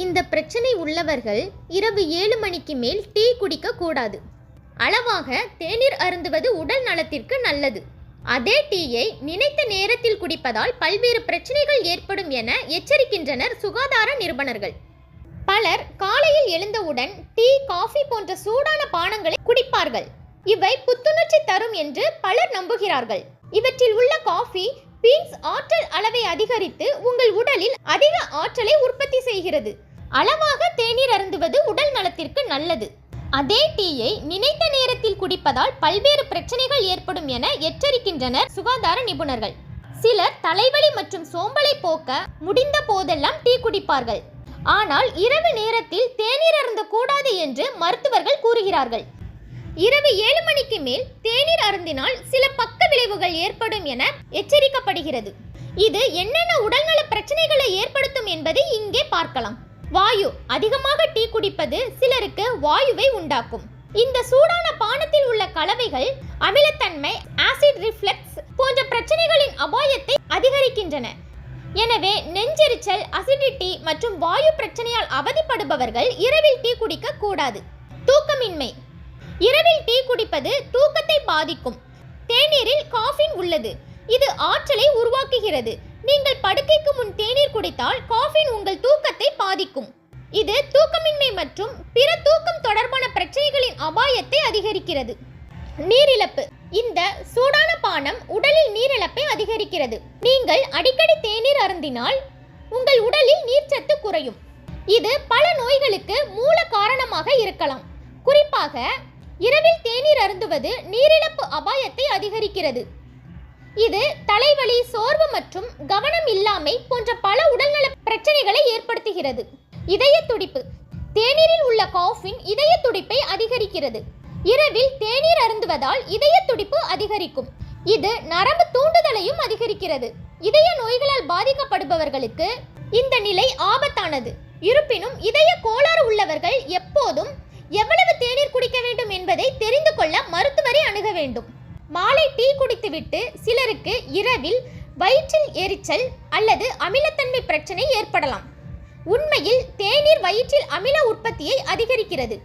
இந்த பிரச்சனை உள்ளவர்கள் இரவு 7 மணிக்கு மேல் டீ குடிக்க கூடாது. அளவாக தேநீர் அருந்துவது உடல் நலத்திற்கு நல்லது. அதே டீயை நினைத்த நேரத்தில் குடிப்பதால் பல்வேறு பிரச்சனைகள் ஏற்படும் என எச்சரிக்கின்றனர் சுகாதார நிபுணர்கள். பலர் காலையில் எழுந்தவுடன் டீ, காஃபி போன்ற சூடான பானங்களை குடிப்பார்கள். இவை புத்துணர்ச்சி தரும் என்று பலர் நம்புகிறார்கள். இவற்றில் உள்ள காஃபி பீன்ஸ் ஆற்றல் அளவை அதிகரித்து உங்கள் உடலில் அதிக ஆற்றலை உற்பத்தி செய்கிறது. அளவாக தேநீர் அருந்துவது உடல் நலத்திற்கு நல்லது. அதே டீயை நினைத்த நேரத்தில் குடிப்பதால் பல்வேறு பிரச்சனைகள் ஏற்படும் என எச்சரிக்கின்றனர் சுகாதார நிபுணர்கள். சிலர் தலைவலி மற்றும் சோம்பலை போக்க முடிந்த போதெல்லாம் டீ குடிப்பார்கள். ஆனால் இரவு நேரத்தில் தேநீர் அருந்த கூடாது என்று மருத்துவர்கள் கூறுகிறார்கள். இரவு 7 மணிக்கு மேல் தேநீர் அருந்தினால் சில பக்க விளைவுகள் ஏற்படும் என எச்சரிக்கப்படுகிறது. இது என்னென்ன உடல்நல பிரச்சனைகளை ஏற்படுத்தும் என்பதை இங்கே பார்க்கலாம். வாயு அதிகமாக டீ குடிப்பது சிலருக்கு வாயுவை உண்டாக்கும். இந்த சூடான பானத்தில் உள்ள கலவைகள் அமிலத்தன்மை, ஆசிட் ரிஃப்ளக்ஸ் போன்ற பிரச்சனைகளின் அபாயத்தை அதிகரிக்கின்றன. எனவே நெஞ்செரிச்சல், அசிடிட்டி மற்றும் வாயு பிரச்சனையால் அவதிப்படுபவர்கள் இரவில் டீ குடிக்க கூடாது. தூக்கமின்மை இரவில் டீ குடிப்பது தூக்கத்தை பாதிக்கும். தேநீரில் காஃபின் உள்ளது. இது ஆற்றலை உருவாக்குகிறது. நீங்கள் படுக்கைக்கு முன் தேநீர் குடித்தால் காஃபின் உங்கள் தூக்கத்தை பாதிக்கும். இது தூக்கமின்மை மற்றும் பிற தூக்கம் தொடர்பான பிரச்சனைகளின் அபாயத்தை அதிகரிக்கிறது. நீரிழப்பு இந்த சூடான பானம் உடலில் நீரிழப்பை அதிகரிக்கிறது. நீங்கள் அடிக்கடி தேநீர் அருந்தினால் உங்கள் உடலில் நீர்ச்சத்து குறையும். இது பல நோய்களுக்கு மூல காரணமாக இருக்கலாம். குறிப்பாக இரவில் தேநீர் அருந்துவது நீரிழப்பு அபாயத்தை அதிகரிக்கிறது. இது தலைவலி, சோர்வு மற்றும் கவனம் இல்லாமை போன்ற பல உடல்நல பிரச்சனைகளை ஏற்படுத்துகிறது. இதய துடிப்பு தேநீரில் உள்ள காஃபின் இதய துடிப்பை அதிகரிக்கிறது. இரவில் தேநீர் அருந்துவதால் இதய துடிப்பு அதிகரிக்கும். இது நரம்பு தூண்டுதலையும் அதிகரிக்கிறது. இதய நோய்களால் பாதிக்கப்படுபவர்களுக்கு இந்த நிலை ஆபத்தானது. இருப்பினும் இதய கோளாறு உள்ளவர்கள் எப்போதும் எவ்வளவு தேநீர் குடிக்க வேண்டும் என்பதை தெரிந்து கொள்ள மருத்துவரை அணுக வேண்டும். மாலை டீ குடித்துவிட்டு சிலருக்கு இரவில் வயிற்றில் எரிச்சல் அல்லது அமிலத்தன்மை பிரச்சனை ஏற்படலாம். உண்மையில் தேநீர் வயிற்றில் அமில உற்பத்தியை அதிகரிக்கிறது.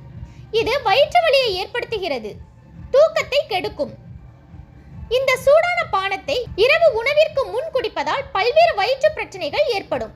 இது வயிற்று வலியை ஏற்படுத்துகிறது, தூக்கத்தை கெடுக்கும். இந்த சூடான பானத்தை இரவு உணவிற்கு முன் குடிப்பதால் பல்வேறு வயிற்று பிரச்சனைகள் ஏற்படும்.